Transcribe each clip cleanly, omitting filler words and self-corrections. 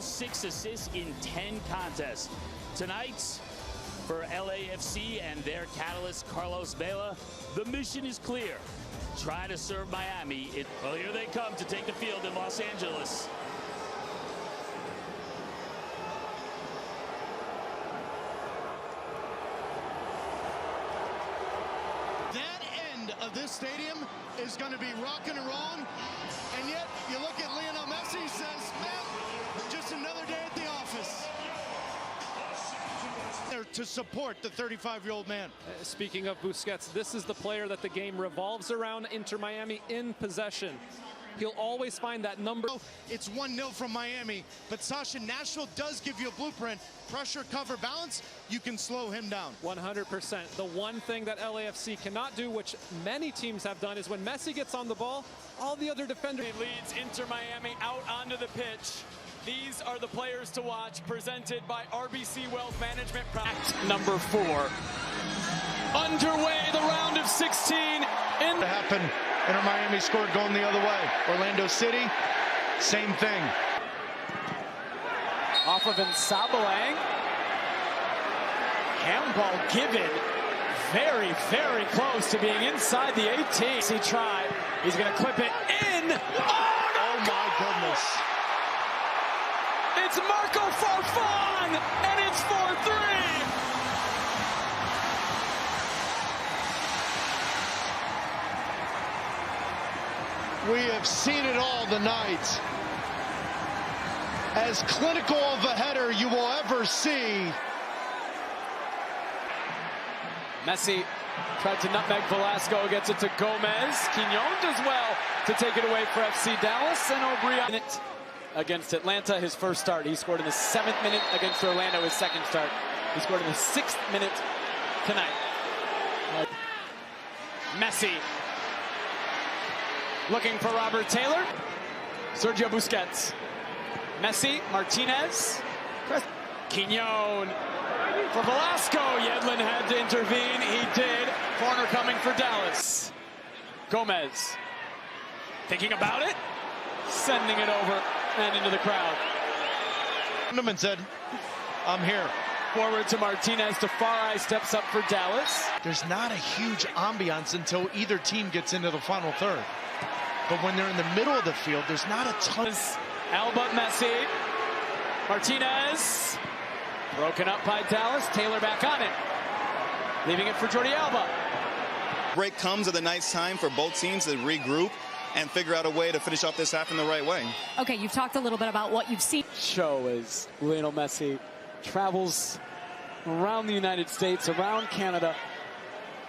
goals, 6 assists in 10 contests. Tonight, for LAFC and their catalyst, Carlos Vela, the mission is clear. Try to serve Miami. Well, here they come to take the field in Los Angeles. That end of this stadium is going to be rocking and rolling. And yet, you look at Lionel Messi, says, man, just another day at the office. There to support the 35-year-old man. Speaking of Busquets, this is the player that the game revolves around. Inter Miami in possession. He'll always find that number. It's 1-0 from Miami, but Sasha, Nashville does give you a blueprint. Pressure, cover, balance, you can slow him down. 100%. The one thing that LAFC cannot do, which many teams have done, is when Messi gets on the ball, all the other defenders. He leads Inter Miami out onto the pitch. These are the players to watch, presented by RBC Wealth Management. Act number 4. Underway, the round of 16. To happen. Inter Miami scored going the other way. Orlando City, same thing. Off of Nsabalang. Handball given. Very, very close to being inside the 18. He tried. He's going to clip it in. Oh my goodness. It's Marco Farfan, and it's 4-3. We have seen it all tonight. As clinical of a header you will ever see. Messi tried to nutmeg Velasco, gets it to Gomez. Quignon does well to take it away for FC Dallas, and O'Brien against Atlanta, his first start. He scored in the 7th minute against Orlando, his second start. He scored in the 6th minute tonight. Messi looking for Robert Taylor. Sergio Busquets. Messi, Martinez. Quignon for Velasco. Yedlin had to intervene. He did. Corner coming for Dallas. Gomez thinking about it. Sending it over and into the crowd. Funderman said, I'm here. Forward to Martinez. Tafari steps up for Dallas. There's not a huge ambiance until either team gets into the final third. But when they're in the middle of the field, there's not a ton. Alba, Messi. Martinez. Broken up by Dallas. Taylor back on it. Leaving it for Jordi Alba. Break comes at a nice time for both teams to regroup and figure out a way to finish off this half in the right way. Okay, you've talked a little bit about what you've seen. Show as Lionel Messi travels around the United States, around Canada,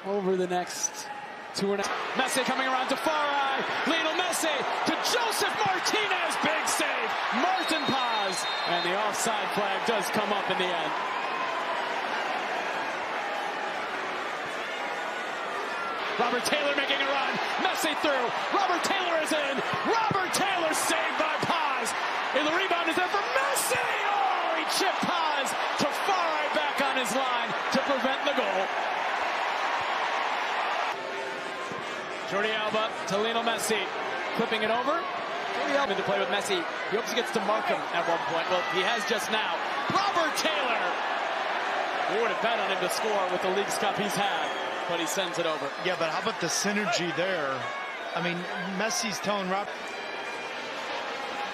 over the next 2.5. Messi coming around to Farai. Lionel Messi to Joseph Martinez. Big save. Martin Paz. And the offside flag does come up in the end. Robert Taylor making a run. Messi through. Robert Taylor is in. Robert Taylor saved by Paz. And the rebound is there for Messi. Oh, he chipped Paz to Farai back on his line to prevent the goal. Jordi Alba to Lionel Messi. Clipping it over. Jordi Alba to play with Messi. He hopes he gets to mark him at one point. Well, he has just now. Robert Taylor. We would have bet on him to score with the Leagues Cup he's had. But he sends it over. Yeah, but how about the synergy there? I mean, Messi's telling Rob.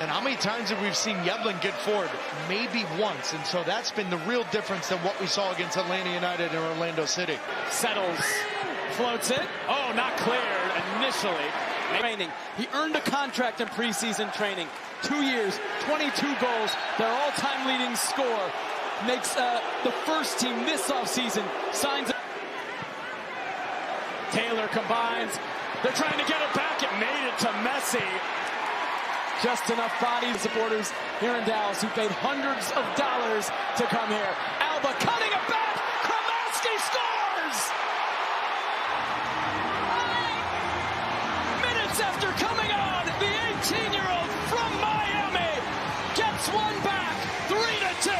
And how many times have we seen Yedlin get forward? Maybe once. And so that's been the real difference than what we saw against Atlanta United and Orlando City. Settles. Floats it. Oh, not cleared initially. Training. He earned a contract in preseason training. 2 years, 22 goals. Their all-time leading scorer. Makes the first team this offseason. Signs. Taylor combines. They're trying to get it back. It made it to Messi. Just enough body supporters here in Dallas who paid hundreds of dollars to come here. Alba cutting it back. Kromaski scores! Minutes after coming on, the 18-year-old from Miami gets one back. 3-2.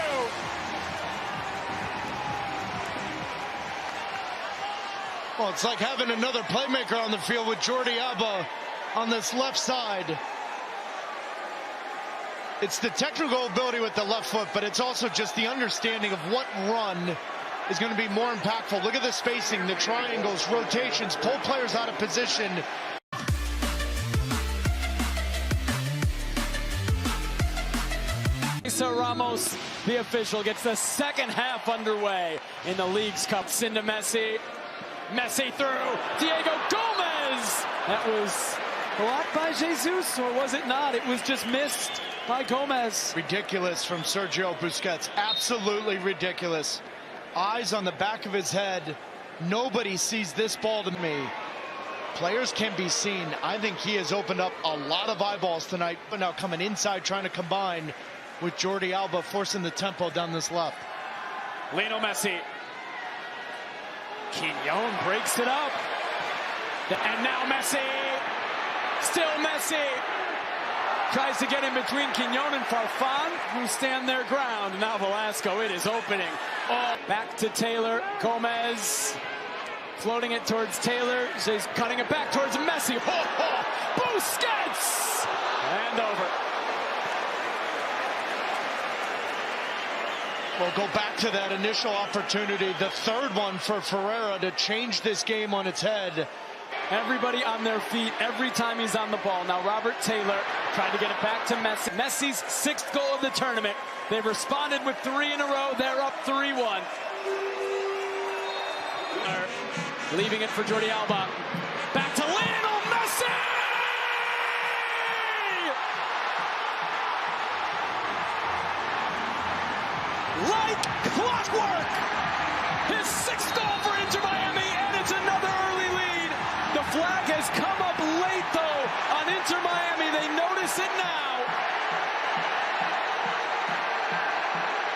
Well, it's like having another playmaker on the field with Jordi Alba on this left side. It's the technical ability with the left foot, but it's also just the understanding of what run is going to be more impactful. Look at the spacing, the triangles, rotations, pull players out of position. So Ramos, the official, gets the second half underway in the League's Cup. Into Messi. Messi through. Diego Gomez! That was blocked by Jesus, or was it not? It was just missed by Gomez. Ridiculous from Sergio Busquets. Absolutely ridiculous. Eyes on the back of his head. Nobody sees this ball to me. Players can be seen. I think he has opened up a lot of eyeballs tonight. But now coming inside, trying to combine with Jordi Alba, forcing the tempo down this left. Lionel Messi. Quignon breaks it up. And now Messi. Still Messi. Tries to get in between Quignon and Farfan, who stand their ground. Now Velasco, it is opening. Oh, back to Taylor. Gomez floating it towards Taylor. He's cutting it back towards Messi. Busquets! And over. We'll go back to that initial opportunity, the third one for Ferreira to change this game on its head. Everybody on their feet every time he's on the ball. Now Robert Taylor trying to get it back to Messi. Messi's sixth goal of the tournament. They've responded with 3 in a row. They're up 3-1. Leaving it for Jordi Alba. Back to Lionel Messi! Like clockwork! His sixth goal for Inter Miami, and it's another early lead. The flag has come up late, though, on Inter Miami. They notice it now.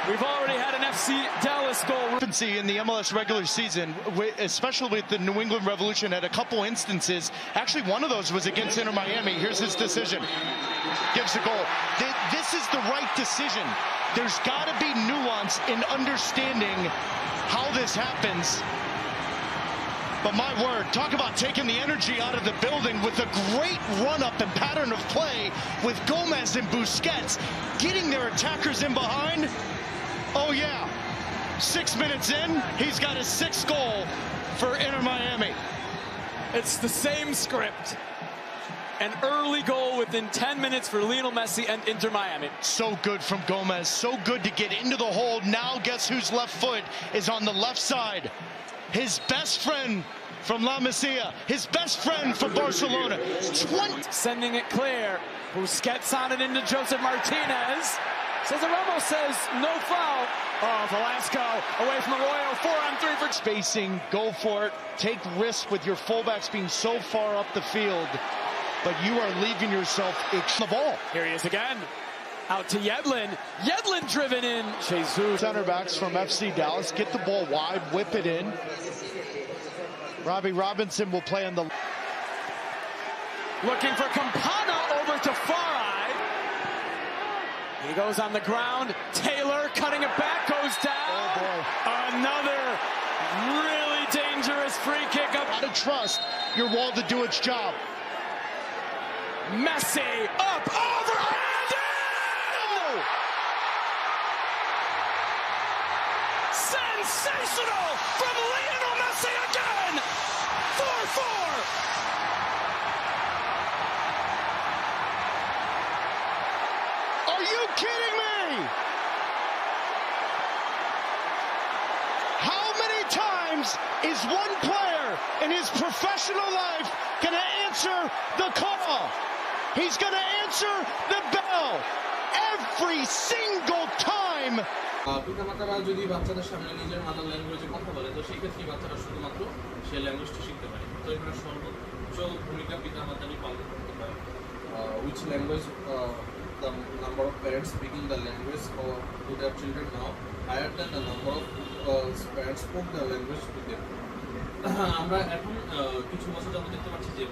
We've already had an FC Dallas goal. In the MLS regular season, especially with the New England Revolution, at a couple instances. Actually, one of those was against Inter Miami. Here's his decision. Gives the goal. This is the right decision. There's got to be nuance in understanding how this happens. But my word, talk about taking the energy out of the building with a great run-up and pattern of play with Gomez and Busquets getting their attackers in behind. Oh, yeah. 6 minutes in, he's got his sixth goal for Inter Miami. It's the same script. An early goal within 10 minutes for Lionel Messi and Inter Miami. So good from Gomez. So good to get into the hole. Now guess whose left foot is on the left side? His best friend from La Masia. His best friend from Barcelona. Sending it clear. Busquets on it into Joseph Martinez. Cesar Ramos says no foul. Oh, Velasco away from Arroyo. 4-on-3 for spacing. Go for it. Take risks with your fullbacks being so far up the field. But you are leaving yourself the ball. Here he is again. Out to Yedlin. Yedlin driven in. Jesus. Center backs from FC Dallas get the ball wide, whip it in. Robbie Robinson will play on the... Looking for Campana over to Farai. He goes on the ground. Taylor cutting it back, goes down. Oh boy. Another really dangerous free kick up. To trust your wall to do its job. Messi up, over, and in! Sensational from Lionel Messi again! 4-4! Are you kidding me? How many times is one player in his professional life going to answer the call? He's going to answer the bell every single time. পিতামাতারা যদি বাচ্চাদের সামনে নিজের mother ল্যাঙ্গুয়েজে কথা বলে তো সেই ক্ষেত্রে বাচ্চারা শুধুমাত্র সেই ল্যাঙ্গুয়েজটা শিখতে পারে তো এখানে সর্বোচ্চ ভূমিকা পিতামাতারই পালন করতে পারে which language the number of parents speaking the language to their children now higher than the number of parents spoke the language to them আমরা এখন কিছু বছর যাবত দেখতে পাচ্ছি যে